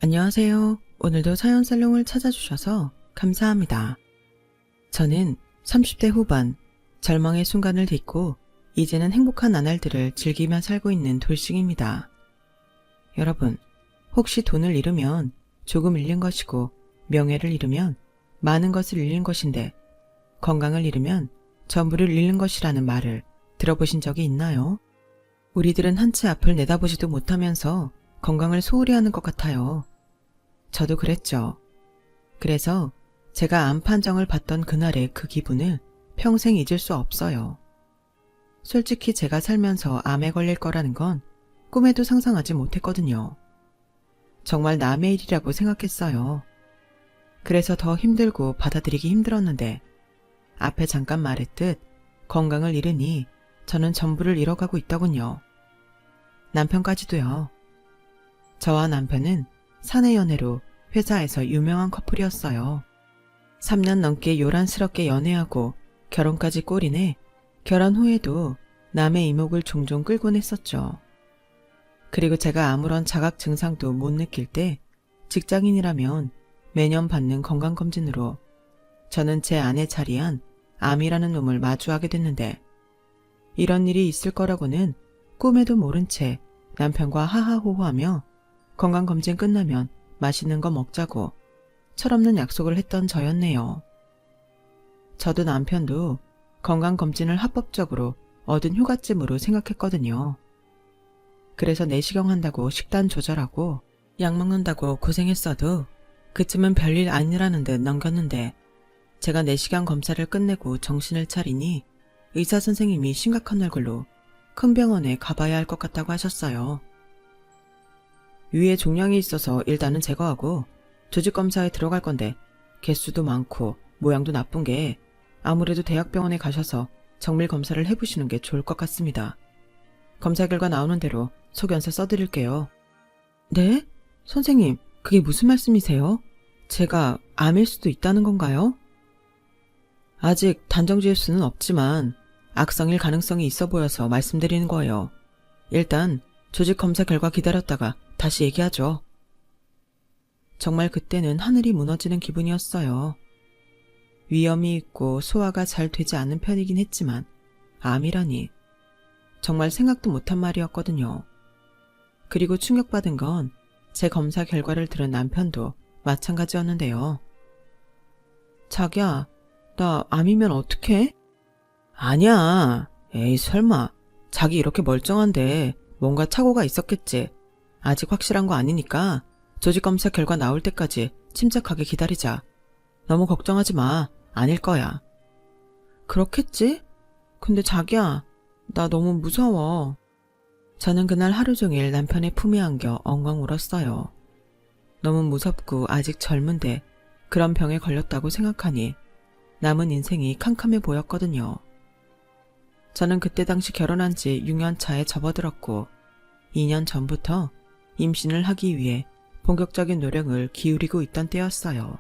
안녕하세요. 오늘도 사연 살롱을 찾아주셔서 감사합니다. 저는 30대 후반, 절망의 순간을 딛고 이제는 행복한 나날들을 즐기며 살고 있는 돌싱입니다. 여러분, 혹시 돈을 잃으면 조금 잃는 것이고 명예를 잃으면 많은 것을 잃는 것인데 건강을 잃으면 전부를 잃는 것이라는 말을 들어보신 적이 있나요? 우리들은 한 치 앞을 내다보지도 못하면서 건강을 소홀히 하는 것 같아요. 저도 그랬죠. 그래서 제가 암 판정을 받던 그날의 그 기분을 평생 잊을 수 없어요. 솔직히 제가 살면서 암에 걸릴 거라는 건 꿈에도 상상하지 못했거든요. 정말 남의 일이라고 생각했어요. 그래서 더 힘들고 받아들이기 힘들었는데 앞에 잠깐 말했듯 건강을 잃으니 저는 전부를 잃어가고 있더군요. 남편까지도요. 저와 남편은 사내 연애로 회사에서 유명한 커플이었어요. 3년 넘게 요란스럽게 연애하고 결혼까지 꼬리내 결혼 후에도 남의 이목을 종종 끌곤 했었죠. 그리고 제가 아무런 자각 증상도 못 느낄 때 직장인이라면 매년 받는 건강검진으로 저는 제 안에 자리한 암이라는 놈을 마주하게 됐는데 이런 일이 있을 거라고는 꿈에도 모른 채 남편과 하하호호하며 건강검진 끝나면 맛있는 거 먹자고 철없는 약속을 했던 저였네요. 저도 남편도 건강검진을 합법적으로 얻은 휴가쯤으로 생각했거든요. 그래서 내시경 한다고 식단 조절하고 약 먹는다고 고생했어도 그쯤은 별일 아니라는 듯 넘겼는데 제가 내시경 검사를 끝내고 정신을 차리니 의사 선생님이 심각한 얼굴로 큰 병원에 가봐야 할 것 같다고 하셨어요. 위에 종양이 있어서 일단은 제거하고 조직검사에 들어갈 건데 개수도 많고 모양도 나쁜 게 아무래도 대학병원에 가셔서 정밀 검사를 해보시는 게 좋을 것 같습니다. 검사 결과 나오는 대로 소견서 써드릴게요. 네? 선생님, 그게 무슨 말씀이세요? 제가 암일 수도 있다는 건가요? 아직 단정 지을 수는 없지만 악성일 가능성이 있어 보여서 말씀드리는 거예요. 일단 조직 검사 결과 기다렸다가 다시 얘기하죠. 정말 그때는 하늘이 무너지는 기분이었어요. 위염이 있고 소화가 잘 되지 않는 편이긴 했지만 암이라니 정말 생각도 못한 말이었거든요. 그리고 충격받은 건 제 검사 결과를 들은 남편도 마찬가지였는데요. 자기야, 나 암이면 어떡해? 아니야. 에이 설마. 자기 이렇게 멀쩡한데 뭔가 착오가 있었겠지. 아직 확실한 거 아니니까 조직검사 결과 나올 때까지 침착하게 기다리자. 너무 걱정하지 마. 아닐 거야. 그렇겠지? 근데 자기야, 나 너무 무서워. 저는 그날 하루 종일 남편의 품에 안겨 엉엉 울었어요. 너무 무섭고 아직 젊은데 그런 병에 걸렸다고 생각하니 남은 인생이 캄캄해 보였거든요. 저는 그때 당시 결혼한 지 6년 차에 접어들었고 2년 전부터 임신을 하기 위해 본격적인 노력을 기울이고 있던 때였어요.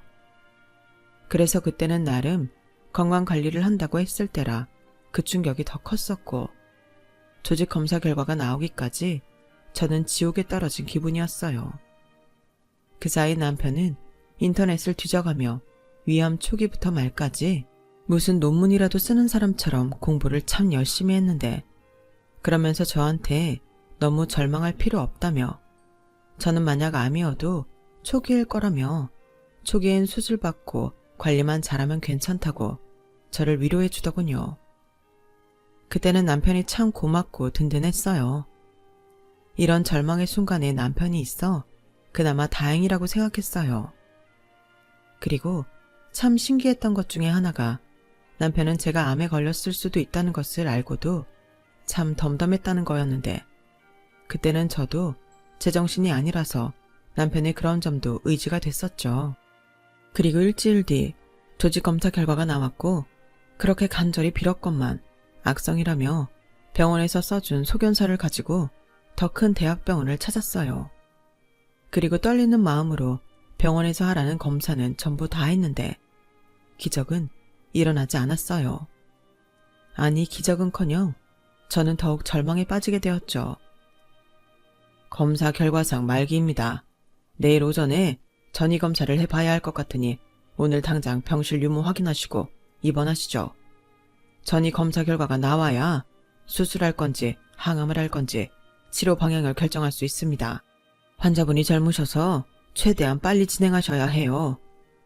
그래서 그때는 나름 건강관리를 한다고 했을 때라 그 충격이 더 컸었고 조직 검사 결과가 나오기까지 저는 지옥에 떨어진 기분이었어요. 그 사이 남편은 인터넷을 뒤져가며 위암 초기부터 말까지 무슨 논문이라도 쓰는 사람처럼 공부를 참 열심히 했는데 그러면서 저한테 너무 절망할 필요 없다며 저는 만약 암이어도 초기일 거라며 초기엔 수술받고 관리만 잘하면 괜찮다고 저를 위로해 주더군요. 그때는 남편이 참 고맙고 든든했어요. 이런 절망의 순간에 남편이 있어 그나마 다행이라고 생각했어요. 그리고 참 신기했던 것 중에 하나가 남편은 제가 암에 걸렸을 수도 있다는 것을 알고도 참 덤덤했다는 거였는데 그때는 저도 제정신이 아니라서 남편의 그런 점도 의지가 됐었죠. 그리고 일주일 뒤 조직검사 결과가 나왔고 그렇게 간절히 빌었건만 악성이라며 병원에서 써준 소견서를 가지고 더 큰 대학병원을 찾았어요. 그리고 떨리는 마음으로 병원에서 하라는 검사는 전부 다 했는데 기적은 일어나지 않았어요. 아니 기적은커녕 저는 더욱 절망에 빠지게 되었죠. 검사 결과상 말기입니다. 내일 오전에 전이 검사를 해봐야 할 것 같으니 오늘 당장 병실 유무 확인하시고 입원하시죠. 전이 검사 결과가 나와야 수술할 건지 항암을 할 건지 치료 방향을 결정할 수 있습니다. 환자분이 젊으셔서 최대한 빨리 진행하셔야 해요.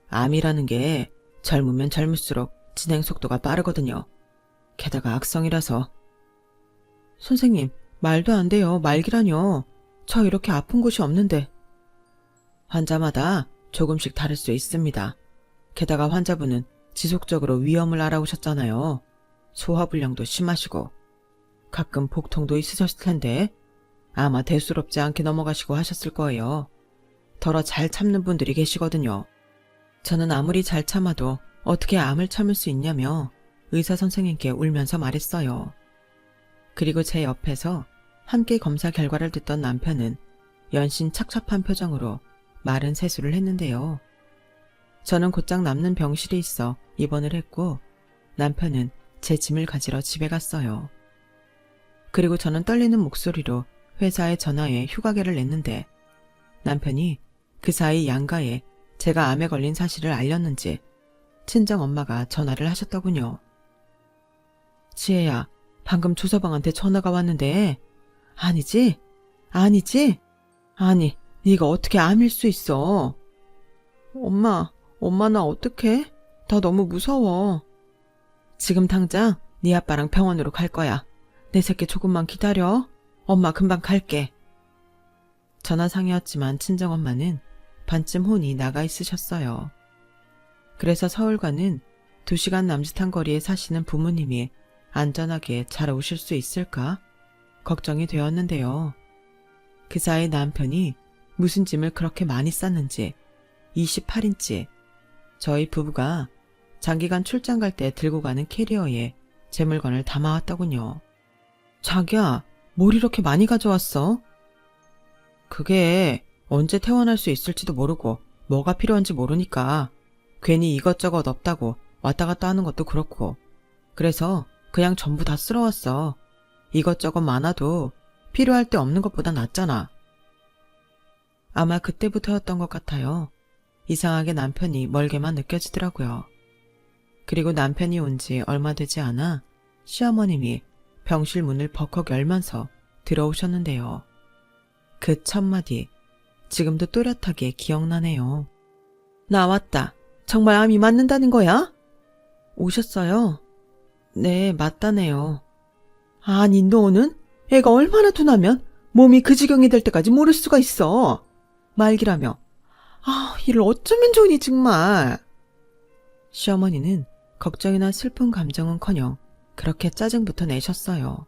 암이라는 게 젊으면 젊을수록 진행 속도가 빠르거든요. 게다가 악성이라서. 선생님, 말도 안 돼요. 말기라뇨. 저 이렇게 아픈 곳이 없는데. 환자마다 조금씩 다를 수 있습니다. 게다가 환자분은 지속적으로 위험을 앓아오셨잖아요. 소화불량도 심하시고 가끔 복통도 있으셨을 텐데 아마 대수롭지 않게 넘어가시고 하셨을 거예요. 더러 잘 참는 분들이 계시거든요. 저는 아무리 잘 참아도 어떻게 암을 참을 수 있냐며 의사 선생님께 울면서 말했어요. 그리고 제 옆에서 함께 검사 결과를 듣던 남편은 연신 착잡한 표정으로 마른 세수를 했는데요. 저는 곧장 남는 병실이 있어 입원을 했고 남편은 제 짐을 가지러 집에 갔어요. 그리고 저는 떨리는 목소리로 회사에 전화해 휴가계를 냈는데 남편이 그 사이 양가에 제가 암에 걸린 사실을 알렸는지 친정엄마가 전화를 하셨더군요. 지혜야, 방금 조서방한테 전화가 왔는데 아니지? 아니지? 아니, 네가 어떻게 암일 수 있어? 엄마 나 어떡해? 나 너무 무서워. 지금 당장 네 아빠랑 병원으로 갈 거야. 내 새끼 조금만 기다려. 엄마 금방 갈게. 전화상이었지만 친정엄마는 반쯤 혼이 나가 있으셨어요. 그래서 서울과는 2시간 남짓한 거리에 사시는 부모님이 안전하게 잘 오실 수 있을까 걱정이 되었는데요. 그 사이 남편이 무슨 짐을 그렇게 많이 쌌는지 28인치 저희 부부가 장기간 출장 갈 때 들고 가는 캐리어에 제 물건을 담아왔더군요. 자기야, 뭘 이렇게 많이 가져왔어? 그게 언제 퇴원할 수 있을지도 모르고 뭐가 필요한지 모르니까 괜히 이것저것 없다고 왔다 갔다 하는 것도 그렇고 그래서 그냥 전부 다 쓸어왔어. 이것저것 많아도 필요할 때 없는 것보다 낫잖아. 아마 그때부터였던 것 같아요. 이상하게 남편이 멀게만 느껴지더라고요. 그리고 남편이 온 지 얼마 되지 않아 시어머님이 병실 문을 벌컥 열면서 들어오셨는데요. 그 첫마디 지금도 또렷하게 기억나네요. 나왔다. 정말 암이 맞는다는 거야? 오셨어요? 네, 맞다네요. 아니, 너는 애가 얼마나 둔하면 몸이 그 지경이 될 때까지 모를 수가 있어. 말기라며. 아, 이를 어쩌면 좋으니 정말. 시어머니는 걱정이나 슬픈 감정은커녕 그렇게 짜증부터 내셨어요.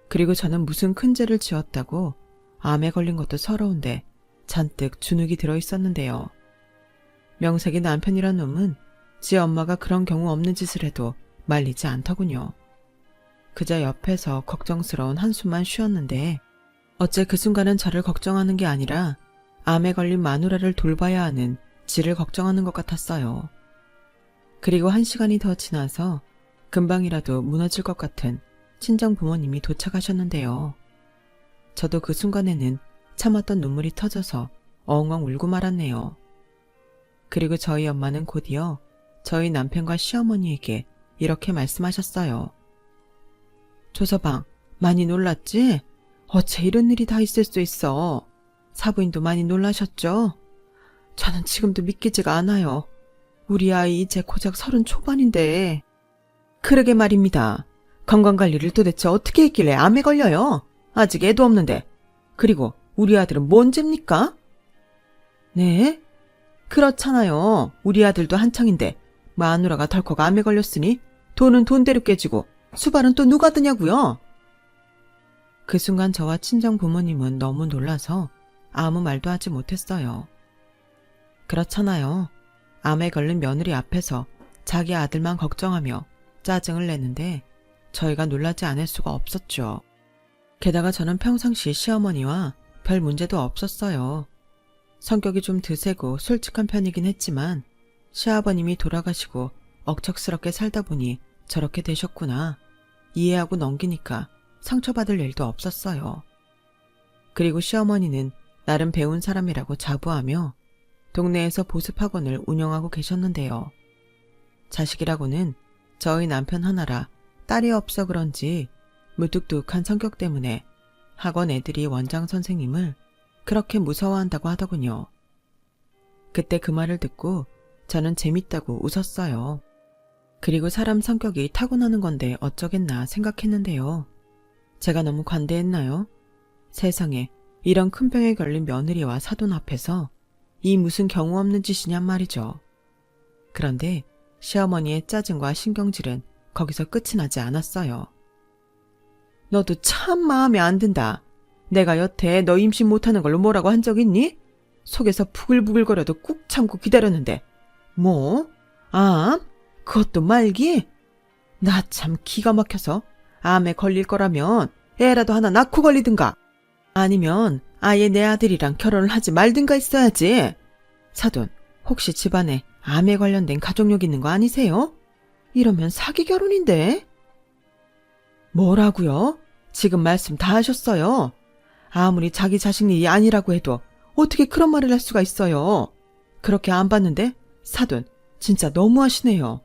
그리고 저는 무슨 큰 죄를 지었다고 암에 걸린 것도 서러운데 잔뜩 주눅이 들어있었는데요. 명색이 남편이란 놈은 지 엄마가 그런 경우 없는 짓을 해도 말리지 않더군요. 그저 옆에서 걱정스러운 한숨만 쉬었는데 어째 그 순간은 저를 걱정하는 게 아니라 암에 걸린 마누라를 돌봐야 하는 지를 걱정하는 것 같았어요. 그리고 1시간이 더 지나서 금방이라도 무너질 것 같은 친정 부모님이 도착하셨는데요. 저도 그 순간에는 참았던 눈물이 터져서 엉엉 울고 말았네요. 그리고 저희 엄마는 곧이어 저희 남편과 시어머니에게 이렇게 말씀하셨어요. 조서방, 많이 놀랐지? 어째 이런 일이 다 있을 수 있어. 사부인도 많이 놀라셨죠? 저는 지금도 믿기지가 않아요. 우리 아이 이제 고작 30 초반인데. 그러게 말입니다. 건강관리를 도대체 어떻게 했길래 암에 걸려요? 아직 애도 없는데. 그리고 우리 아들은 뭔 죄입니까? 네? 그렇잖아요. 우리 아들도 한창인데 마누라가 덜컥 암에 걸렸으니 돈은 돈대로 깨지고 수발은 또 누가 드냐고요? 그 순간 저와 친정 부모님은 너무 놀라서 아무 말도 하지 못했어요. 그렇잖아요. 암에 걸린 며느리 앞에서 자기 아들만 걱정하며 짜증을 내는데 저희가 놀라지 않을 수가 없었죠. 게다가 저는 평상시 시어머니와 별 문제도 없었어요. 성격이 좀 드세고 솔직한 편이긴 했지만 시아버님이 돌아가시고 억척스럽게 살다 보니 저렇게 되셨구나. 이해하고 넘기니까 상처받을 일도 없었어요. 그리고 시어머니는 나름 배운 사람이라고 자부하며 동네에서 보습학원을 운영하고 계셨는데요. 자식이라고는 저희 남편 하나라 딸이 없어 그런지 무뚝뚝한 성격 때문에 학원 애들이 원장 선생님을 그렇게 무서워한다고 하더군요. 그때 그 말을 듣고 저는 재밌다고 웃었어요. 그리고 사람 성격이 타고나는 건데 어쩌겠나 생각했는데요. 제가 너무 관대했나요? 세상에 이런 큰 병에 걸린 며느리와 사돈 앞에서 이 무슨 경우 없는 짓이냔 말이죠. 그런데 시어머니의 짜증과 신경질은 거기서 끝이 나지 않았어요. 너도 참 마음에 안 든다. 내가 여태 너 임신 못하는 걸로 뭐라고 한 적 있니? 속에서 부글부글거려도 꾹 참고 기다렸는데 뭐? 암? 그것도 말기? 나 참 기가 막혀서 암에 걸릴 거라면 애라도 하나 낳고 걸리든가 아니면 아예 내 아들이랑 결혼을 하지 말든가 했어야지. 사돈, 혹시 집안에 암에 관련된 가족력 있는 거 아니세요? 이러면 사기 결혼인데? 뭐라고요? 지금 말씀 다 하셨어요. 아무리 자기 자식 일이 아니라고 해도 어떻게 그런 말을 할 수가 있어요. 그렇게 안 봤는데 사돈 진짜 너무하시네요.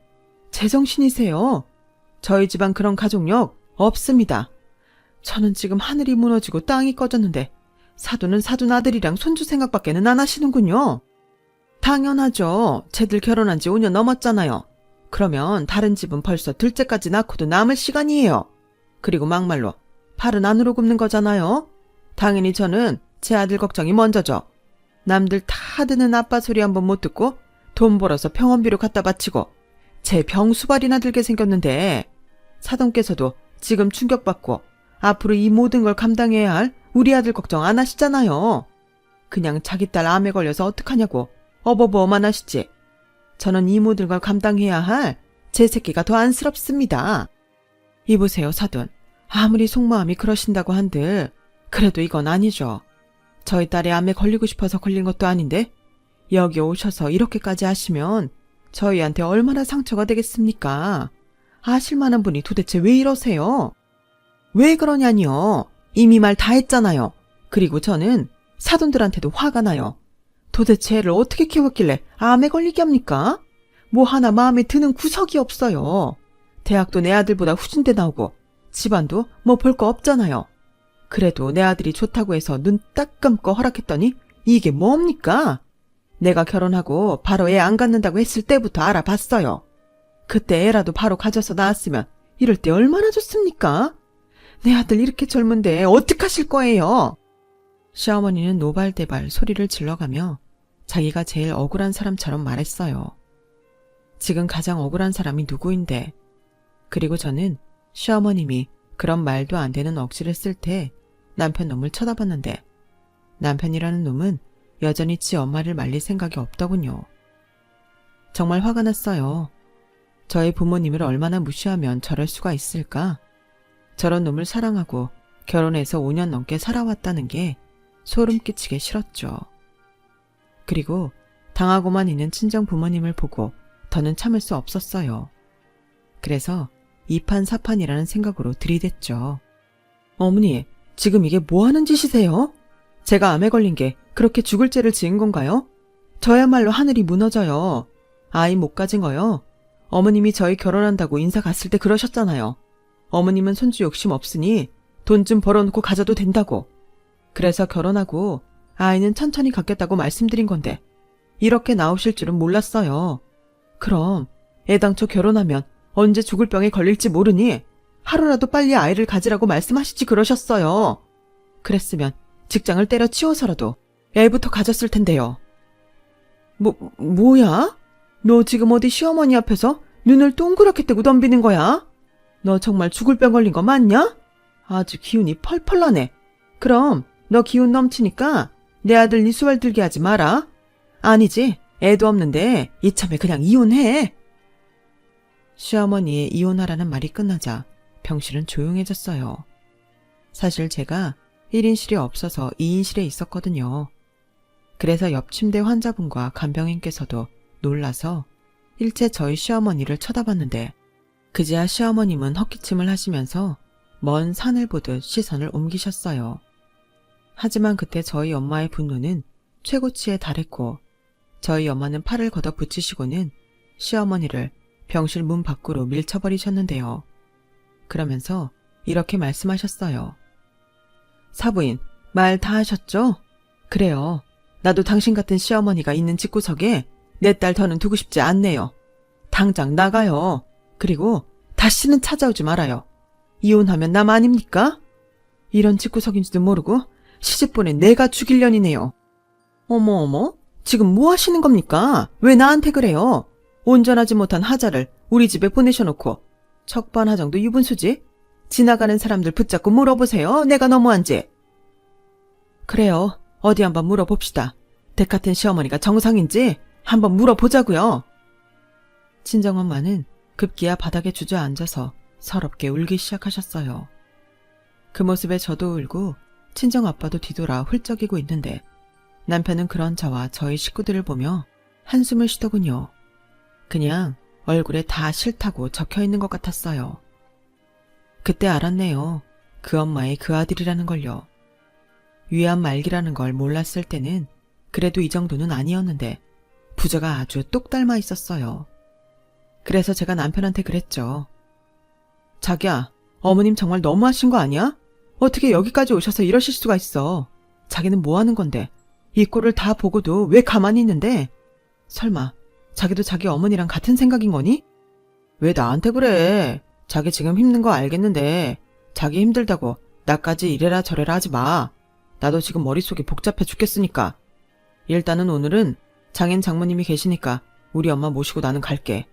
제정신이세요. 저희 집안 그런 가족력 없습니다. 저는 지금 하늘이 무너지고 땅이 꺼졌는데 사돈은 사돈 아들이랑 손주 생각밖에는 안 하시는군요. 당연하죠. 쟤들 결혼한 지 5년 넘었잖아요. 그러면 다른 집은 벌써 둘째까지 낳고도 남을 시간이에요. 그리고 막말로 팔은 안으로 굽는 거잖아요. 당연히 저는 제 아들 걱정이 먼저죠. 남들 다 드는 아빠 소리 한번 못 듣고 돈 벌어서 병원비로 갖다 바치고 제 병수발이나 들게 생겼는데 사돈께서도 지금 충격받고 앞으로 이 모든 걸 감당해야 할 우리 아들 걱정 안 하시잖아요. 그냥 자기 딸 암에 걸려서 어떡하냐고 어버버만 하시지. 저는 이 모든 걸 감당해야 할 제 새끼가 더 안쓰럽습니다. 이보세요 사돈. 아무리 속마음이 그러신다고 한들 그래도 이건 아니죠. 저희 딸이 암에 걸리고 싶어서 걸린 것도 아닌데 여기 오셔서 이렇게까지 하시면 저희한테 얼마나 상처가 되겠습니까? 아실 만한 분이 도대체 왜 이러세요? 왜 그러냐니요. 이미 말 다 했잖아요. 그리고 저는 사돈들한테도 화가 나요. 도대체 애를 어떻게 키웠길래 암에 걸리게 합니까? 뭐 하나 마음에 드는 구석이 없어요. 대학도 내 아들보다 후진대 나오고 집안도 뭐 볼 거 없잖아요. 그래도 내 아들이 좋다고 해서 눈 딱 감고 허락했더니 이게 뭡니까? 내가 결혼하고 바로 애 안 갖는다고 했을 때부터 알아봤어요. 그때 애라도 바로 가져서 낳았으면 이럴 때 얼마나 좋습니까? 내 아들 이렇게 젊은데 어떡하실 거예요? 시어머니는 노발대발 소리를 질러가며 자기가 제일 억울한 사람처럼 말했어요. 지금 가장 억울한 사람이 누구인데. 그리고 저는 시어머님이 그런 말도 안 되는 억지를 쓸 때 남편 놈을 쳐다봤는데 남편이라는 놈은 여전히 지 엄마를 말릴 생각이 없더군요. 정말 화가 났어요. 저희 부모님을 얼마나 무시하면 저럴 수가 있을까? 저런 놈을 사랑하고 결혼해서 5년 넘게 살아왔다는 게 소름 끼치게 싫었죠. 그리고 당하고만 있는 친정 부모님을 보고 더는 참을 수 없었어요. 그래서 이판사판이라는 생각으로 들이댔죠. 어머니, 지금 이게 뭐 하는 짓이세요? 제가 암에 걸린 게 그렇게 죽을 죄를 지은 건가요? 저야말로 하늘이 무너져요. 아이 못 가진 거요. 어머님이 저희 결혼한다고 인사 갔을 때 그러셨잖아요. 어머님은 손주 욕심 없으니 돈 좀 벌어놓고 가져도 된다고. 그래서 결혼하고 아이는 천천히 갖겠다고 말씀드린 건데 이렇게 나오실 줄은 몰랐어요. 그럼 애당초 결혼하면 언제 죽을 병에 걸릴지 모르니 하루라도 빨리 아이를 가지라고 말씀하시지 그러셨어요. 그랬으면 직장을 때려치워서라도 애부터 가졌을 텐데요. 뭐야? 너 지금 어디 시어머니 앞에서 눈을 동그랗게 뜨고 덤비는 거야? 너 정말 죽을 병 걸린 거 맞냐? 아주 기운이 펄펄 나네. 그럼 너 기운 넘치니까 내 아들 니수발 들게 하지 마라. 아니지, 애도 없는데 이참에 그냥 이혼해. 시어머니의 이혼하라는 말이 끝나자 병실은 조용해졌어요. 사실 제가 1인실이 없어서 2인실에 있었거든요. 그래서 옆 침대 환자분과 간병인께서도 놀라서 일체 저희 시어머니를 쳐다봤는데 그제야 시어머님은 헛기침을 하시면서 먼 산을 보듯 시선을 옮기셨어요. 하지만 그때 저희 엄마의 분노는 최고치에 달했고 저희 엄마는 팔을 걷어 붙이시고는 시어머니를 병실 문 밖으로 밀쳐버리셨는데요. 그러면서 이렇게 말씀하셨어요. 사부인, 말 다 하셨죠? 그래요. 나도 당신 같은 시어머니가 있는 집구석에 내 딸 더는 두고 싶지 않네요. 당장 나가요. 그리고 다시는 찾아오지 말아요. 이혼하면 남 아닙니까? 이런 집구석인지도 모르고 시집보낸 내가 죽일 년이네요. 어머, 지금 뭐 하시는 겁니까? 왜 나한테 그래요? 온전하지 못한 하자를 우리 집에 보내셔놓고 척반하정도 유분수지? 지나가는 사람들 붙잡고 물어보세요. 내가 너무한지. 그래요. 어디 한번 물어봅시다. 댁 같은 시어머니가 정상인지 한번 물어보자고요. 친정엄마는 급기야 바닥에 주저앉아서 서럽게 울기 시작하셨어요. 그 모습에 저도 울고 친정아빠도 뒤돌아 훌쩍이고 있는데 남편은 그런 저와 저희 식구들을 보며 한숨을 쉬더군요. 그냥 얼굴에 다 싫다고 적혀있는 것 같았어요. 그때 알았네요. 그 엄마의 그 아들이라는 걸요. 위암 말기라는 걸 몰랐을 때는 그래도 이 정도는 아니었는데 부자가 아주 똑 닮아 있었어요. 그래서 제가 남편한테 그랬죠. 자기야, 어머님 정말 너무하신 거 아니야? 어떻게 여기까지 오셔서 이러실 수가 있어. 자기는 뭐 하는 건데 이 꼴을 다 보고도 왜 가만히 있는데? 설마 자기도 자기 어머니랑 같은 생각인 거니? 왜 나한테 그래? 자기 지금 힘든 거 알겠는데 자기 힘들다고 나까지 이래라 저래라 하지 마. 나도 지금 머릿속이 복잡해 죽겠으니까. 일단은 오늘은 장인 장모님이 계시니까 우리 엄마 모시고 나는 갈게.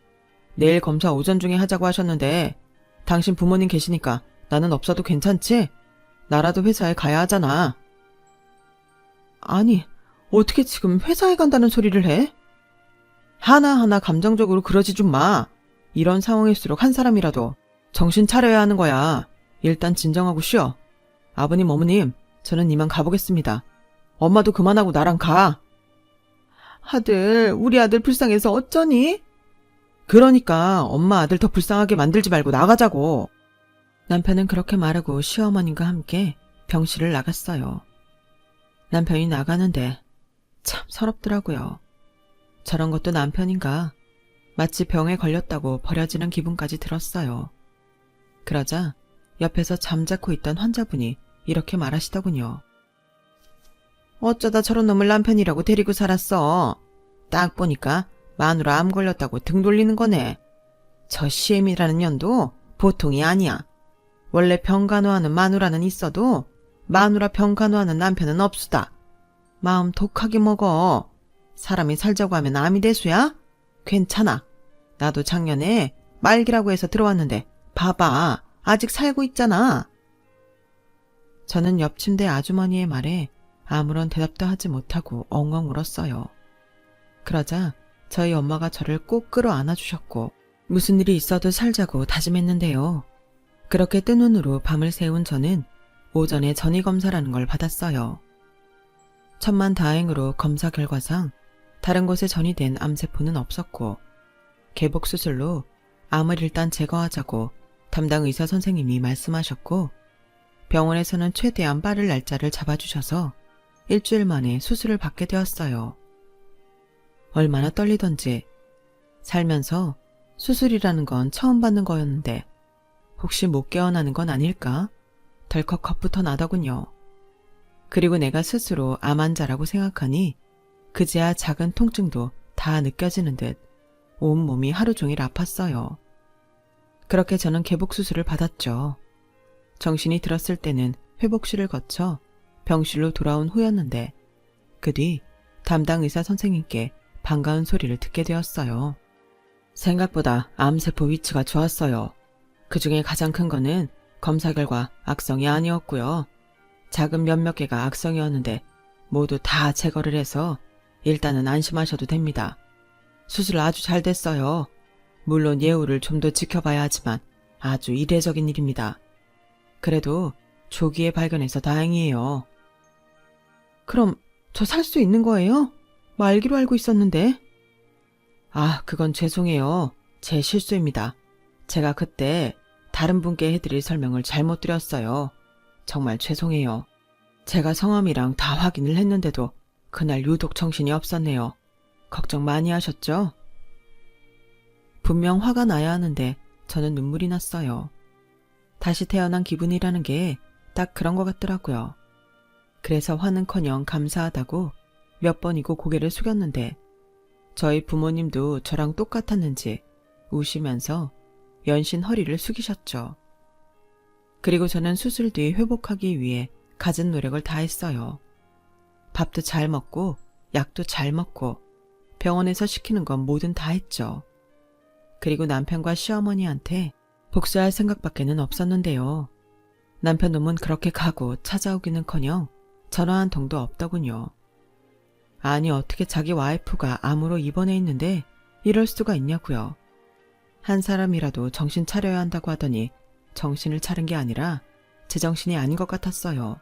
내일 검사 오전 중에 하자고 하셨는데 당신 부모님 계시니까 나는 없어도 괜찮지? 나라도 회사에 가야 하잖아. 아니, 어떻게 지금 회사에 간다는 소리를 해? 하나하나 감정적으로 그러지 좀 마. 이런 상황일수록 한 사람이라도 정신 차려야 하는 거야. 일단 진정하고 쉬어. 아버님, 어머님, 저는 이만 가보겠습니다. 엄마도 그만하고 나랑 가. 아들, 우리 아들 불쌍해서 어쩌니? 그러니까 엄마 아들 더 불쌍하게 만들지 말고 나가자고. 남편은 그렇게 말하고 시어머님과 함께 병실을 나갔어요. 남편이 나가는데 참 서럽더라고요. 저런 것도 남편인가? 마치 병에 걸렸다고 버려지는 기분까지 들었어요. 그러자 옆에서 잠자코 있던 환자분이 이렇게 말하시더군요. 어쩌다 저런 놈을 남편이라고 데리고 살았어. 딱 보니까 마누라 암 걸렸다고 등 돌리는 거네. 저 시엠이라는 년도 보통이 아니야. 원래 병간호하는 마누라는 있어도 마누라 병간호하는 남편은 없수다. 마음 독하게 먹어. 사람이 살자고 하면 암이 대수야? 괜찮아. 나도 작년에 말기라고 해서 들어왔는데 봐봐. 아직 살고 있잖아. 저는 옆 침대 아주머니의 말에 아무런 대답도 하지 못하고 엉엉 울었어요. 그러자 저희 엄마가 저를 꼭 끌어안아 주셨고 무슨 일이 있어도 살자고 다짐했는데요. 그렇게 뜬 눈으로 밤을 새운 저는 오전에 전이검사라는 걸 받았어요. 천만다행으로 검사 결과상 다른 곳에 전이된 암세포는 없었고 개복수술로 암을 일단 제거하자고 담당 의사 선생님이 말씀하셨고 병원에서는 최대한 빠른 날짜를 잡아주셔서 일주일 만에 수술을 받게 되었어요. 얼마나 떨리던지 살면서 수술이라는 건 처음 받는 거였는데 혹시 못 깨어나는 건 아닐까? 덜컥 겁부터 나더군요. 그리고 내가 스스로 암 환자라고 생각하니 그제야 작은 통증도 다 느껴지는 듯 온몸이 하루 종일 아팠어요. 그렇게 저는 개복수술을 받았죠. 정신이 들었을 때는 회복실을 거쳐 병실로 돌아온 후였는데 그 뒤 담당 의사 선생님께 반가운 소리를 듣게 되었어요. 생각보다 암세포 위치가 좋았어요. 그중에 가장 큰 거는 검사 결과 악성이 아니었고요. 작은 몇몇 개가 악성이었는데 모두 다 제거를 해서 일단은 안심하셔도 됩니다. 수술 아주 잘 됐어요. 물론 예후를 좀 더 지켜봐야 하지만 아주 이례적인 일입니다. 그래도 조기에 발견해서 다행이에요. 그럼 저 살 수 있는 거예요? 말기로 알고 있었는데. 아, 그건 죄송해요. 제 실수입니다. 제가 그때 다른 분께 해드릴 설명을 잘못 드렸어요. 정말 죄송해요. 제가 성함이랑 다 확인을 했는데도 그날 유독 정신이 없었네요. 걱정 많이 하셨죠? 분명 화가 나야 하는데 저는 눈물이 났어요. 다시 태어난 기분이라는 게 딱 그런 것 같더라고요. 그래서 화는커녕 감사하다고 몇 번이고 고개를 숙였는데 저희 부모님도 저랑 똑같았는지 우시면서 연신 허리를 숙이셨죠. 그리고 저는 수술 뒤 회복하기 위해 갖은 노력을 다했어요. 밥도 잘 먹고 약도 잘 먹고 병원에서 시키는 건 뭐든 다 했죠. 그리고 남편과 시어머니한테 복수할 생각밖에는 없었는데요. 남편 놈은 그렇게 가고 찾아오기는커녕 전화 한 통도 없더군요. 아니 어떻게 자기 와이프가 암으로 입원해 있는데 이럴 수가 있냐고요. 한 사람이라도 정신 차려야 한다고 하더니 정신을 차린 게 아니라 제정신이 아닌 것 같았어요.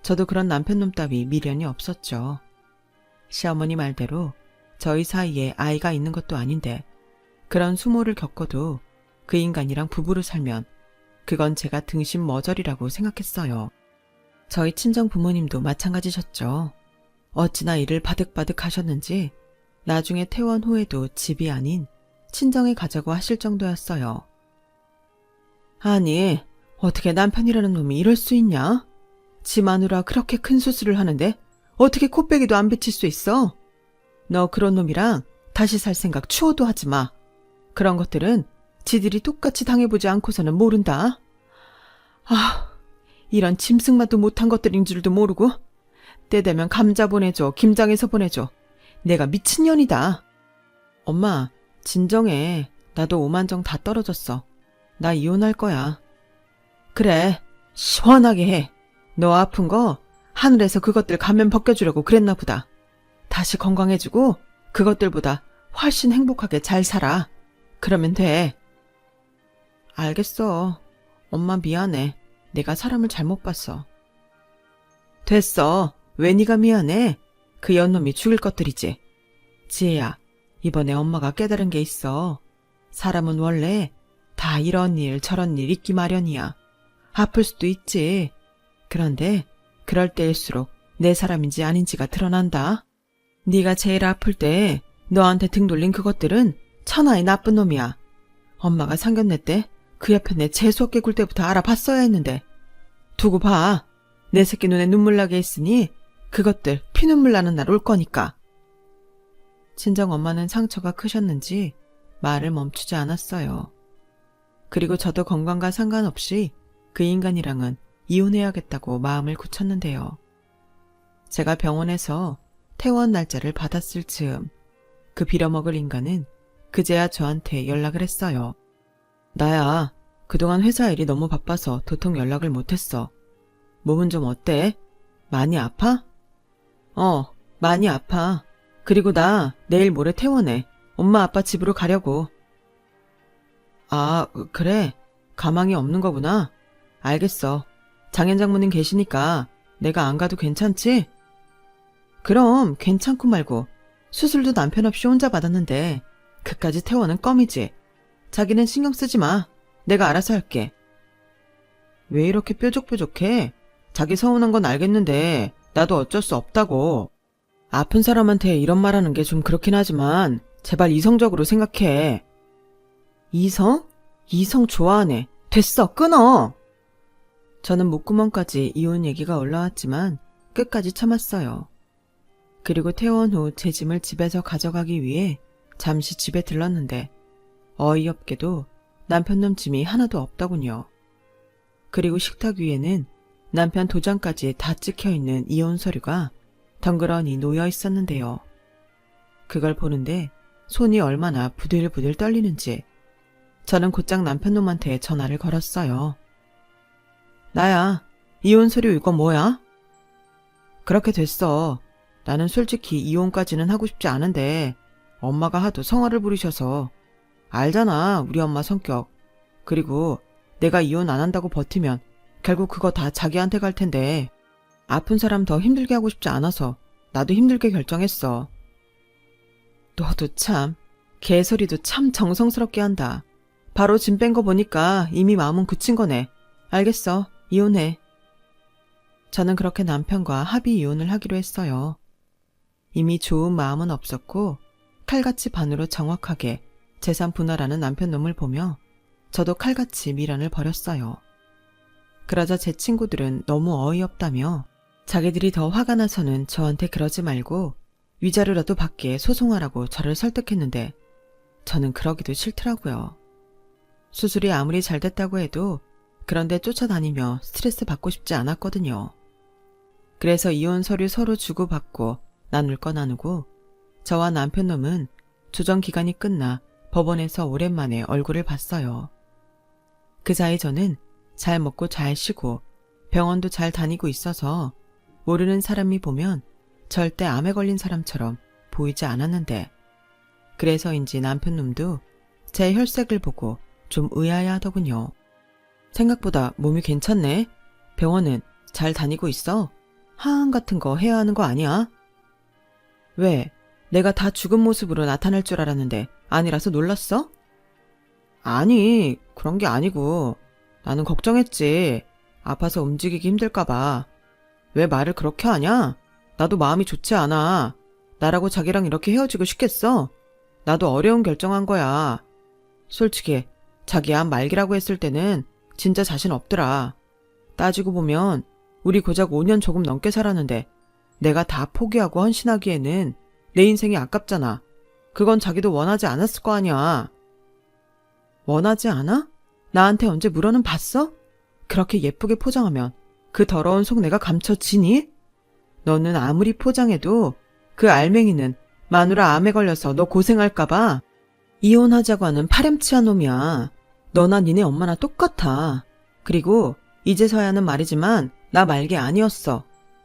저도 그런 남편놈 따위 미련이 없었죠. 시어머니 말대로 저희 사이에 아이가 있는 것도 아닌데 그런 수모를 겪어도 그 인간이랑 부부로 살면 그건 제가 등신 머저리라고 생각했어요. 저희 친정 부모님도 마찬가지셨죠. 어찌나 일을 바득바득 하셨는지 나중에 퇴원 후에도 집이 아닌 친정에 가자고 하실 정도였어요. 아니 어떻게 남편이라는 놈이 이럴 수 있냐? 지 마누라 그렇게 큰 수술을 하는데 어떻게 코빼기도 안 비칠 수 있어? 너 그런 놈이랑 다시 살 생각 추호도 하지 마. 그런 것들은 지들이 똑같이 당해보지 않고서는 모른다. 이런 짐승만도 못한 것들인 줄도 모르고 때 되면 감자 보내줘, 김장해서 보내줘. 내가 미친년이다. 엄마, 진정해. 나도 오만정 다 떨어졌어. 나 이혼할 거야. 그래, 시원하게 해. 너 아픈 거 하늘에서 그것들 가면 벗겨주려고 그랬나 보다. 다시 건강해지고 그것들보다 훨씬 행복하게 잘 살아. 그러면 돼. 알겠어. 엄마 미안해. 내가 사람을 잘못 봤어. 됐어. 왜 네가 미안해? 그 연놈이 죽일 것들이지. 지혜야, 이번에 엄마가 깨달은 게 있어. 사람은 원래 다 이런 일 저런 일 있기 마련이야. 아플 수도 있지. 그런데 그럴 때일수록 내 사람인지 아닌지가 드러난다. 네가 제일 아플 때 너한테 등 돌린 그것들은 천하의 나쁜 놈이야. 엄마가 상견례 때 그 옆에 내 재수없게 굴 때부터 알아봤어야 했는데. 두고 봐. 내 새끼 눈에 눈물 나게 했으니 그것들 피눈물 나는 날 올 거니까. 친정 엄마는 상처가 크셨는지 말을 멈추지 않았어요. 그리고 저도 건강과 상관없이 그 인간이랑은 이혼해야겠다고 마음을 굳혔는데요. 제가 병원에서 퇴원 날짜를 받았을 즈음 그 빌어먹을 인간은 그제야 저한테 연락을 했어요. 나야, 그동안 회사 일이 너무 바빠서 도통 연락을 못했어. 몸은 좀 어때? 많이 아파? 많이 아파. 그리고 나 내일 모레 퇴원해. 엄마 아빠 집으로 가려고. 아, 그래. 가망이 없는 거구나. 알겠어. 장현 장모님 계시니까 내가 안 가도 괜찮지? 그럼 괜찮고 말고. 수술도 남편 없이 혼자 받았는데 그까지 퇴원은 껌이지. 자기는 신경 쓰지 마. 내가 알아서 할게. 왜 이렇게 뾰족뾰족해? 자기 서운한 건 알겠는데 나도 어쩔 수 없다고. 아픈 사람한테 이런 말하는 게 좀 그렇긴 하지만 제발 이성적으로 생각해. 이성? 이성 좋아하네. 됐어, 끊어. 저는 목구멍까지 이혼 얘기가 올라왔지만 끝까지 참았어요. 그리고 퇴원 후 제 짐을 집에서 가져가기 위해 잠시 집에 들렀는데 어이없게도 남편놈 짐이 하나도 없더군요. 그리고 식탁 위에는 남편 도장까지 다 찍혀있는 이혼 서류가 덩그러니 놓여 있었는데요. 그걸 보는데 손이 얼마나 부들부들 떨리는지 저는 곧장 남편놈한테 전화를 걸었어요. 나야, 이혼 서류 이거 뭐야? 그렇게 됐어. 나는 솔직히 이혼까지는 하고 싶지 않은데 엄마가 하도 성화를 부리셔서. 알잖아, 우리 엄마 성격. 그리고 내가 이혼 안 한다고 버티면 결국 그거 다 자기한테 갈 텐데 아픈 사람 더 힘들게 하고 싶지 않아서 나도 힘들게 결정했어. 너도 참, 개소리도 참 정성스럽게 한다. 바로 짐 뺀 거 보니까 이미 마음은 굳힌 거네. 알겠어, 이혼해. 저는 그렇게 남편과 합의 이혼을 하기로 했어요. 이미 좋은 마음은 없었고 칼같이 반으로 정확하게 재산 분할하는 남편 놈을 보며 저도 칼같이 미련을 버렸어요. 그러자 제 친구들은 너무 어이없다며 자기들이 더 화가 나서는 저한테 그러지 말고 위자료라도 받게 소송하라고 저를 설득했는데 저는 그러기도 싫더라고요. 수술이 아무리 잘 됐다고 해도 그런데 쫓아다니며 스트레스 받고 싶지 않았거든요. 그래서 이혼 서류 서로 주고받고 나눌 거 나누고 저와 남편 놈은 조정 기간이 끝나 법원에서 오랜만에 얼굴을 봤어요. 그 사이 저는 잘 먹고 잘 쉬고 병원도 잘 다니고 있어서 모르는 사람이 보면 절대 암에 걸린 사람처럼 보이지 않았는데 그래서인지 남편 놈도 제 혈색을 보고 좀 의아해하더군요. 생각보다 몸이 괜찮네. 병원은 잘 다니고 있어? 하안 같은 거 해야 하는 거 아니야? 왜? 내가 다 죽은 모습으로 나타날 줄 알았는데 아니라서 놀랐어? 아니, 그런 게 아니고 나는 걱정했지. 아파서 움직이기 힘들까 봐. 왜 말을 그렇게 하냐? 나도 마음이 좋지 않아. 나라고 자기랑 이렇게 헤어지고 싶겠어? 나도 어려운 결정한 거야. 솔직히 자기 암 말기라고 했을 때는 진짜 자신 없더라. 따지고 보면 우리 고작 5년 조금 넘게 살았는데 내가 다 포기하고 헌신하기에는 내 인생이 아깝잖아. 그건 자기도 원하지 않았을 거 아니야. 원하지 않아? 나한테 언제 물어는 봤어? 그렇게 예쁘게 포장하면 그 더러운 속 내가 감춰지니? 너는 아무리 포장해도 그 알맹이는 마누라 암에 걸려서 너 고생할까봐 이혼하자고 하는 파렴치한 놈이야. 너나 니네 엄마나 똑같아. 그리고 이제서야는 말이지만 나 말기 아니었어.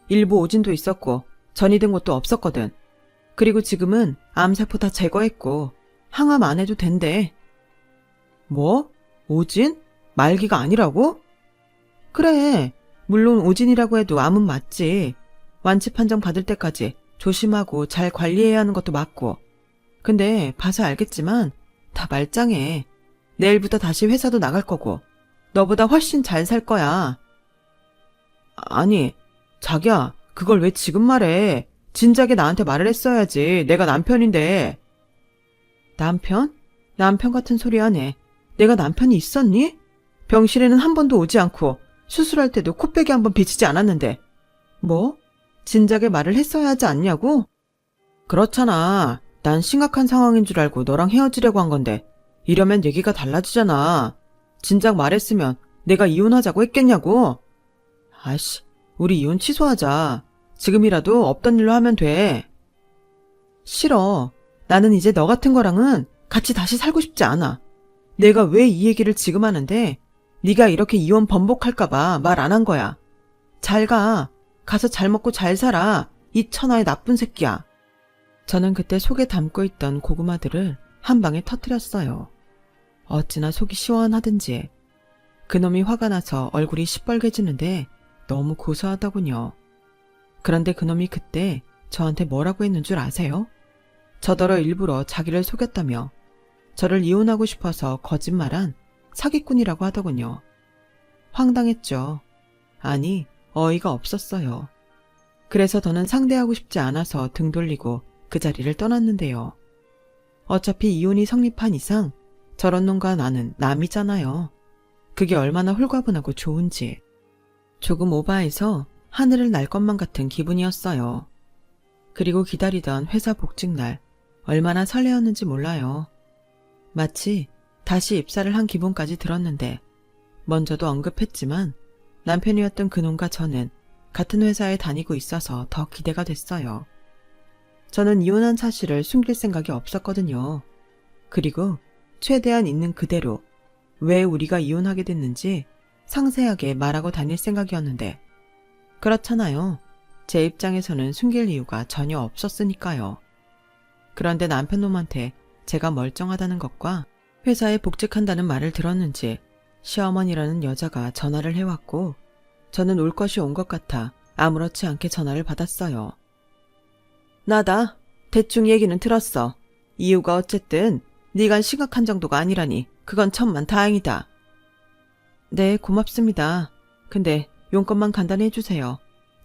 일부 오진도 있었고 전이 든 것도 없었거든. 그리고 지금은 암세포 다 제거했고 항암 안 해도 된대. 뭐? 오진? 말기가 아니라고? 그래. 물론 오진이라고 해도 암은 맞지. 완치 판정 받을 때까지 조심하고 잘 관리해야 하는 것도 맞고. 근데 봐서 알겠지만 다 말짱해. 내일부터 다시 회사도 나갈 거고 너보다 훨씬 잘 살 거야. 아니, 자기야, 그걸 왜 지금 말해? 진작에 나한테 말을 했어야지. 내가 남편인데. 남편? 남편 같은 소리 하네. 내가 남편이 있었니? 병실에는 한 번도 오지 않고 수술할 때도 코빼기 한 번 비치지 않았는데. 뭐? 진작에 말을 했어야 하지 않냐고? 그렇잖아. 난 심각한 상황인 줄 알고 너랑 헤어지려고 한 건데 이러면 얘기가 달라지잖아. 진작 말했으면 내가 이혼하자고 했겠냐고. 아이씨, 우리 이혼 취소하자. 지금이라도 없던 일로 하면 돼. 싫어. 나는 이제 너 같은 거랑은 같이 다시 살고 싶지 않아. 내가 왜 이 얘기를 지금 하는데 네가 이렇게 이혼 번복할까봐 말 안 한 거야. 잘 가. 가서 잘 먹고 잘 살아. 이 천하의 나쁜 새끼야. 저는 그때 속에 담고 있던 고구마들을 한 방에 터뜨렸어요. 어찌나 속이 시원하든지. 그놈이 화가 나서 얼굴이 시뻘개지는데 너무 고소하더군요. 그런데 그놈이 그때 저한테 뭐라고 했는 줄 아세요? 저더러 일부러 자기를 속였다며 저를 이혼하고 싶어서 거짓말한 사기꾼이라고 하더군요. 황당했죠. 아니, 어이가 없었어요. 그래서 더는 상대하고 싶지 않아서 등 돌리고 그 자리를 떠났는데요. 어차피 이혼이 성립한 이상 저런 놈과 나는 남이잖아요. 그게 얼마나 홀가분하고 좋은지. 조금 오바해서 하늘을 날 것만 같은 기분이었어요. 그리고 기다리던 회사 복직날 얼마나 설레었는지 몰라요. 마치 다시 입사를 한 기분까지 들었는데 먼저도 언급했지만 남편이었던 그놈과 저는 같은 회사에 다니고 있어서 더 기대가 됐어요. 저는 이혼한 사실을 숨길 생각이 없었거든요. 그리고 최대한 있는 그대로 왜 우리가 이혼하게 됐는지 상세하게 말하고 다닐 생각이었는데 그렇잖아요. 제 입장에서는 숨길 이유가 전혀 없었으니까요. 그런데 남편놈한테 제가 멀쩡하다는 것과 회사에 복직한다는 말을 들었는지 시어머니라는 여자가 전화를 해왔고 저는 올 것이 온 것 같아 아무렇지 않게 전화를 받았어요. 나다. 대충 얘기는 들었어. 이유가 어쨌든 네가 심각한 정도가 아니라니 그건 천만 다행이다. 네, 고맙습니다. 근데 용건만 간단히 해주세요.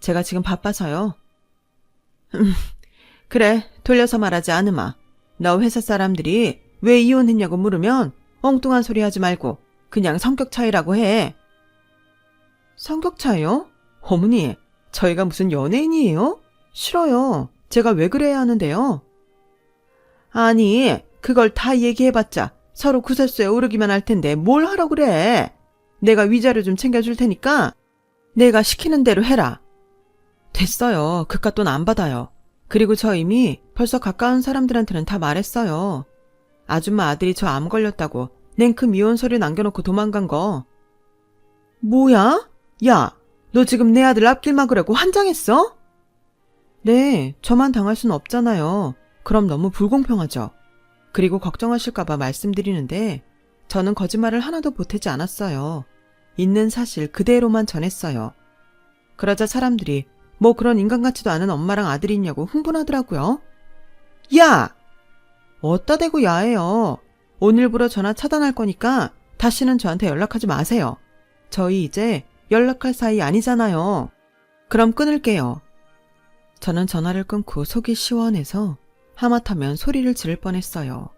제가 지금 바빠서요. 그래, 돌려서 말하지 않으마. 너 회사 사람들이 왜 이혼했냐고 물으면 엉뚱한 소리 하지 말고 그냥 성격 차이라고 해. 성격 차이요? 어머니, 저희가 무슨 연예인이에요? 싫어요. 제가 왜 그래야 하는데요? 아니, 그걸 다 얘기해봤자 서로 구설수에 오르기만 할 텐데 뭘 하라고 그래. 내가 위자료 좀 챙겨줄 테니까 내가 시키는 대로 해라. 됐어요. 그깟 돈 안 받아요. 그리고 저 이미 벌써 가까운 사람들한테는 다 말했어요. 아줌마 아들이 저 암 걸렸다고 냉큼 이혼 서류 남겨놓고 도망간 거. 뭐야? 야, 너 지금 내 아들 앞길 막으려고 환장했어? 네, 저만 당할 순 없잖아요. 그럼 너무 불공평하죠. 그리고 걱정하실까봐 말씀드리는데 저는 거짓말을 하나도 보태지 않았어요. 있는 사실 그대로만 전했어요. 그러자 사람들이 뭐 그런 인간 같지도 않은 엄마랑 아들이 있냐고 흥분하더라고요. 야! 어따 대고 야해요. 오늘부로 전화 차단할 거니까 다시는 저한테 연락하지 마세요. 저희 이제 연락할 사이 아니잖아요. 그럼 끊을게요. 저는 전화를 끊고 속이 시원해서 하마터면 소리를 지를 뻔했어요.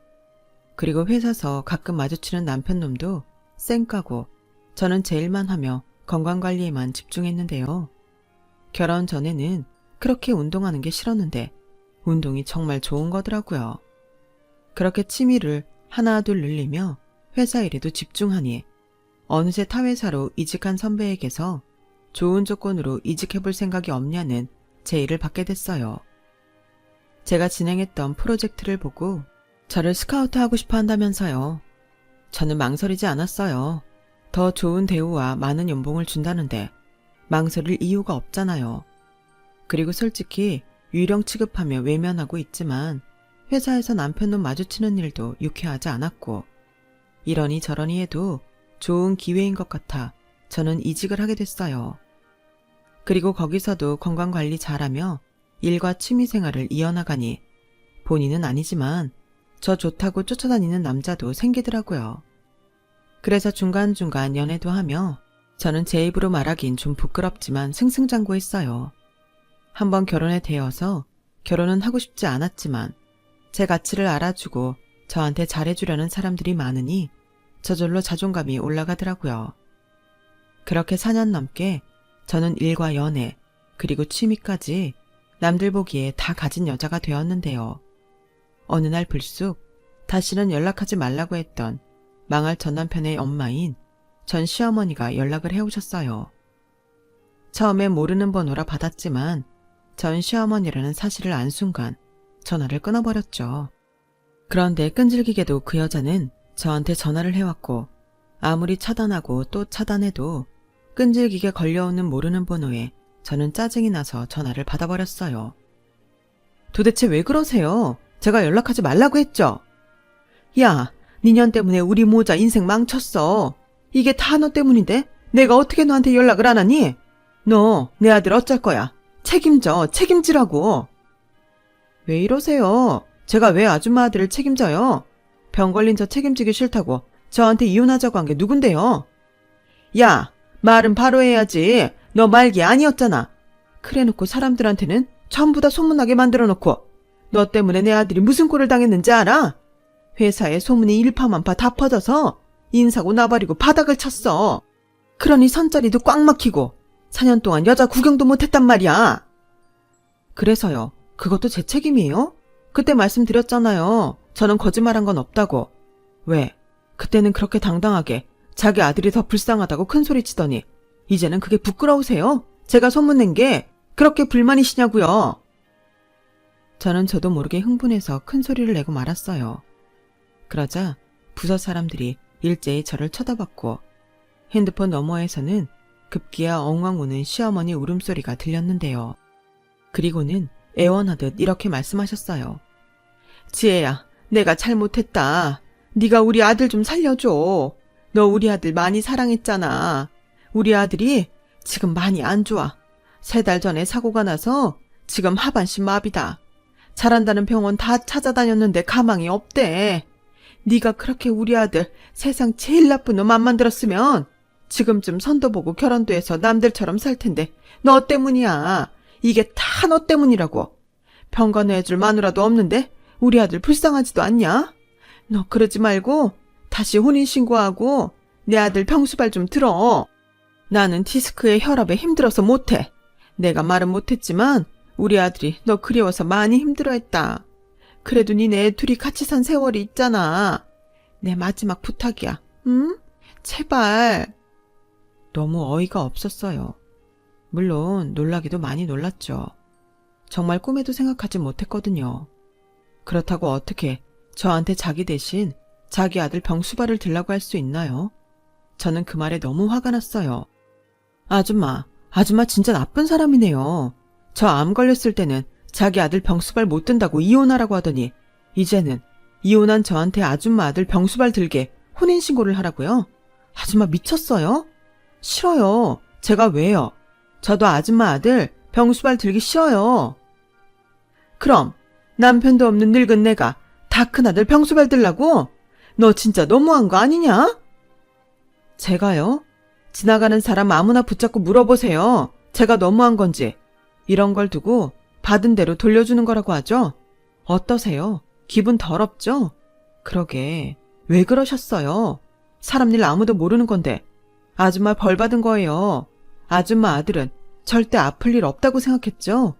그리고 회사서 가끔 마주치는 남편놈도 쌩까고 저는 제 일만 하며 건강관리에만 집중했는데요. 결혼 전에는 그렇게 운동하는 게 싫었는데 운동이 정말 좋은 거더라고요. 그렇게 취미를 하나 둘 늘리며 회사 일에도 집중하니 어느새 타회사로 이직한 선배에게서 좋은 조건으로 이직해볼 생각이 없냐는 제의를 받게 됐어요. 제가 진행했던 프로젝트를 보고 저를 스카우트하고 싶어 한다면서요. 저는 망설이지 않았어요. 더 좋은 대우와 많은 연봉을 준다는데 망설일 이유가 없잖아요. 그리고 솔직히 유령 취급하며 외면하고 있지만 회사에서 남편놈 마주치는 일도 유쾌하지 않았고 이러니 저러니 해도 좋은 기회인 것 같아 저는 이직을 하게 됐어요. 그리고 거기서도 건강관리 잘하며 일과 취미생활을 이어나가니 본인은 아니지만 저 좋다고 쫓아다니는 남자도 생기더라고요. 그래서 중간중간 연애도 하며 저는 제 입으로 말하긴 좀 부끄럽지만 승승장구했어요. 한번 결혼에 대어서 결혼은 하고 싶지 않았지만 제 가치를 알아주고 저한테 잘해주려는 사람들이 많으니 저절로 자존감이 올라가더라고요. 그렇게 4년 넘게 저는 일과 연애 그리고 취미까지 남들 보기에 다 가진 여자가 되었는데요. 어느 날 불쑥 다시는 연락하지 말라고 했던 망할 전 남편의 엄마인 전 시어머니가 연락을 해오셨어요. 처음에 모르는 번호라 받았지만 전 시어머니라는 사실을 안 순간 전화를 끊어버렸죠. 그런데 끈질기게도 그 여자는 저한테 전화를 해왔고 아무리 차단하고 또 차단해도 끈질기게 걸려오는 모르는 번호에 저는 짜증이 나서 전화를 받아버렸어요. 도대체 왜 그러세요? 제가 연락하지 말라고 했죠? 야, 니년 때문에 우리 모자 인생 망쳤어. 이게 다 너 때문인데 내가 어떻게 너한테 연락을 안 하니? 너 내 아들 어쩔 거야? 책임져, 책임지라고. 왜 이러세요? 제가 왜 아줌마 아들을 책임져요? 병 걸린 저 책임지기 싫다고 저한테 이혼하자고 한 게 누군데요? 야, 말은 바로 해야지. 너 말기 아니었잖아. 그래놓고 사람들한테는 전부 다 소문나게 만들어놓고 너 때문에 내 아들이 무슨 꼴을 당했는지 알아? 회사에 소문이 일파만파 다 퍼져서 인사고 나발이고 바닥을 쳤어. 그러니 선자리도 꽉 막히고 4년 동안 여자 구경도 못했단 말이야. 그래서요. 그것도 제 책임이에요? 그때 말씀드렸잖아요. 저는 거짓말한 건 없다고. 왜? 그때는 그렇게 당당하게 자기 아들이 더 불쌍하다고 큰소리치더니 이제는 그게 부끄러우세요? 제가 소문낸 게 그렇게 불만이시냐고요. 저는 저도 모르게 흥분해서 큰소리를 내고 말았어요. 그러자 부서 사람들이 일제히 저를 쳐다봤고 핸드폰 너머에서는 급기야 엉엉 우는 시어머니 울음소리가 들렸는데요. 그리고는 애원하듯 이렇게 말씀하셨어요. 지혜야, 내가 잘못했다. 네가 우리 아들 좀 살려줘. 너 우리 아들 많이 사랑했잖아. 우리 아들이 지금 많이 안 좋아. 3달 전에 사고가 나서 지금 하반신 마비다. 잘한다는 병원 다 찾아다녔는데 가망이 없대. 네가 그렇게 우리 아들 세상 제일 나쁜 놈 안 만들었으면 지금쯤 선도 보고 결혼도 해서 남들처럼 살 텐데 너 때문이야. 이게 다 너 때문이라고. 병가 내줄 마누라도 없는데 우리 아들 불쌍하지도 않냐? 너 그러지 말고 다시 혼인신고하고 내 아들 병수발 좀 들어. 나는 디스크에 혈압에 힘들어서 못해. 내가 말은 못했지만 우리 아들이 너 그리워서 많이 힘들어했다. 그래도 니네 둘이 같이 산 세월이 있잖아. 내 마지막 부탁이야. 응? 제발. 너무 어이가 없었어요. 물론 놀라기도 많이 놀랐죠. 정말 꿈에도 생각하지 못했거든요. 그렇다고 어떻게 저한테 자기 대신 자기 아들 병수발을 들라고 할 수 있나요? 저는 그 말에 너무 화가 났어요. 아줌마 진짜 나쁜 사람이네요. 저 암 걸렸을 때는 자기 아들 병수발 못 든다고 이혼하라고 하더니 이제는 이혼한 저한테 아줌마 아들 병수발 들게 혼인신고를 하라고요? 아줌마 미쳤어요? 싫어요. 제가 왜요? 저도 아줌마 아들 병수발 들기 싫어요. 그럼 남편도 없는 늙은 내가 다 큰아들 병수발 들라고? 너 진짜 너무한 거 아니냐? 제가요? 지나가는 사람 아무나 붙잡고 물어보세요. 제가 너무한 건지. 이런 걸 두고 받은 대로 돌려주는 거라고 하죠? 어떠세요? 기분 더럽죠? 그러게 왜 그러셨어요? 사람 일 아무도 모르는 건데 아줌마 벌 받은 거예요. 아줌마 아들은 절대 아플 일 없다고 생각했죠?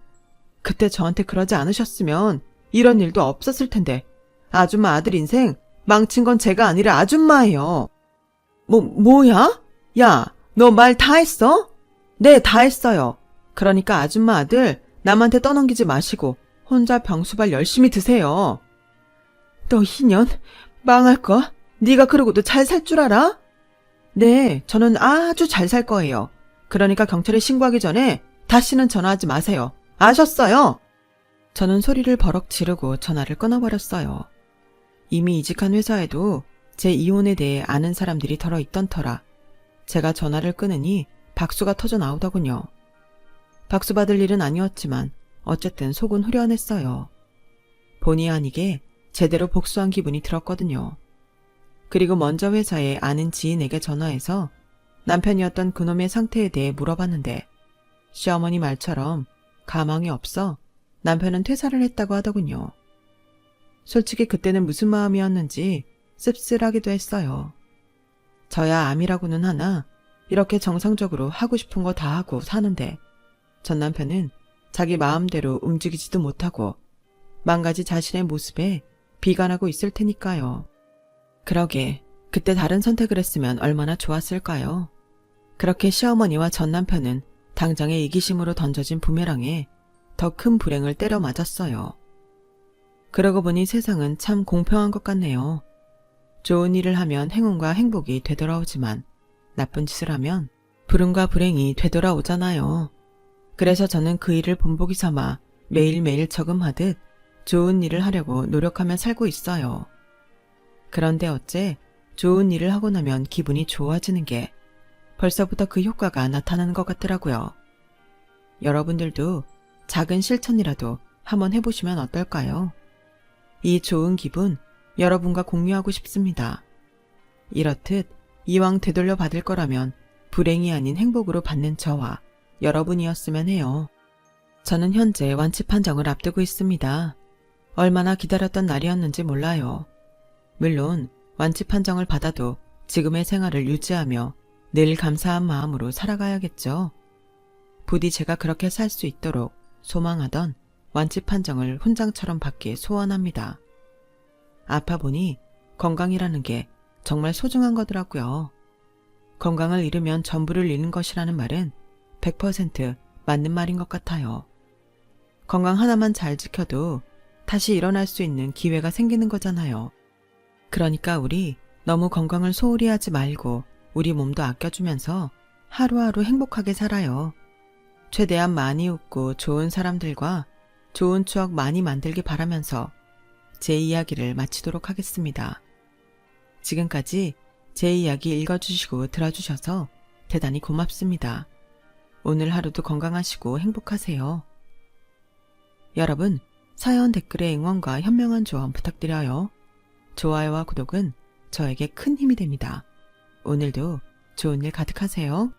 그때 저한테 그러지 않으셨으면 이런 일도 없었을 텐데 아줌마 아들 인생 망친 건 제가 아니라 아줌마예요. 뭐야? 야, 너 말 다 했어? 네, 다 했어요. 그러니까 아줌마 아들 남한테 떠넘기지 마시고 혼자 병수발 열심히 드세요. 너 희년 망할 거? 네가 그러고도 잘 살 줄 알아? 네, 저는 아주 잘 살 거예요. 그러니까 경찰에 신고하기 전에 다시는 전화하지 마세요. 아셨어요? 저는 소리를 버럭 지르고 전화를 끊어버렸어요. 이미 이직한 회사에도 제 이혼에 대해 아는 사람들이 덜어 있던 터라 제가 전화를 끊으니 박수가 터져 나오더군요. 박수 받을 일은 아니었지만 어쨌든 속은 후련했어요. 본의 아니게 제대로 복수한 기분이 들었거든요. 그리고 먼저 회사에 아는 지인에게 전화해서 남편이었던 그놈의 상태에 대해 물어봤는데 시어머니 말처럼 가망이 없어 남편은 퇴사를 했다고 하더군요. 솔직히 그때는 무슨 마음이었는지 씁쓸하기도 했어요. 저야 암이라고는 하나 이렇게 정상적으로 하고 싶은 거 다 하고 사는데 전 남편은 자기 마음대로 움직이지도 못하고 망가지 자신의 모습에 비관하고 있을 테니까요. 그러게 그때 다른 선택을 했으면 얼마나 좋았을까요? 그렇게 시어머니와 전 남편은 당장의 이기심으로 던져진 부메랑에 더 큰 불행을 때려 맞았어요. 그러고 보니 세상은 참 공평한 것 같네요. 좋은 일을 하면 행운과 행복이 되돌아오지만 나쁜 짓을 하면 불운과 불행이 되돌아오잖아요. 그래서 저는 그 일을 본보기 삼아 매일매일 저금하듯 좋은 일을 하려고 노력하며 살고 있어요. 그런데 어째 좋은 일을 하고 나면 기분이 좋아지는 게 벌써부터 그 효과가 나타나는 것 같더라고요. 여러분들도 작은 실천이라도 한번 해보시면 어떨까요? 이 좋은 기분 여러분과 공유하고 싶습니다. 이렇듯 이왕 되돌려 받을 거라면 불행이 아닌 행복으로 받는 저와 여러분이었으면 해요. 저는 현재 완치 판정을 앞두고 있습니다. 얼마나 기다렸던 날이었는지 몰라요. 물론 완치 판정을 받아도 지금의 생활을 유지하며 늘 감사한 마음으로 살아가야겠죠. 부디 제가 그렇게 살 수 있도록 소망하던 완치 판정을 훈장처럼 받길 소원합니다. 아파 보니 건강이라는 게 정말 소중한 거더라고요. 건강을 잃으면 전부를 잃는 것이라는 말은 100% 맞는 말인 것 같아요. 건강 하나만 잘 지켜도 다시 일어날 수 있는 기회가 생기는 거잖아요. 그러니까 우리 너무 건강을 소홀히 하지 말고 우리 몸도 아껴주면서 하루하루 행복하게 살아요. 최대한 많이 웃고 좋은 사람들과 좋은 추억 많이 만들기 바라면서 제 이야기를 마치도록 하겠습니다. 지금까지 제 이야기 읽어주시고 들어주셔서 대단히 고맙습니다. 오늘 하루도 건강하시고 행복하세요. 여러분, 사연 댓글에 응원과 현명한 조언 부탁드려요. 좋아요와 구독은 저에게 큰 힘이 됩니다. 오늘도 좋은 일 가득하세요.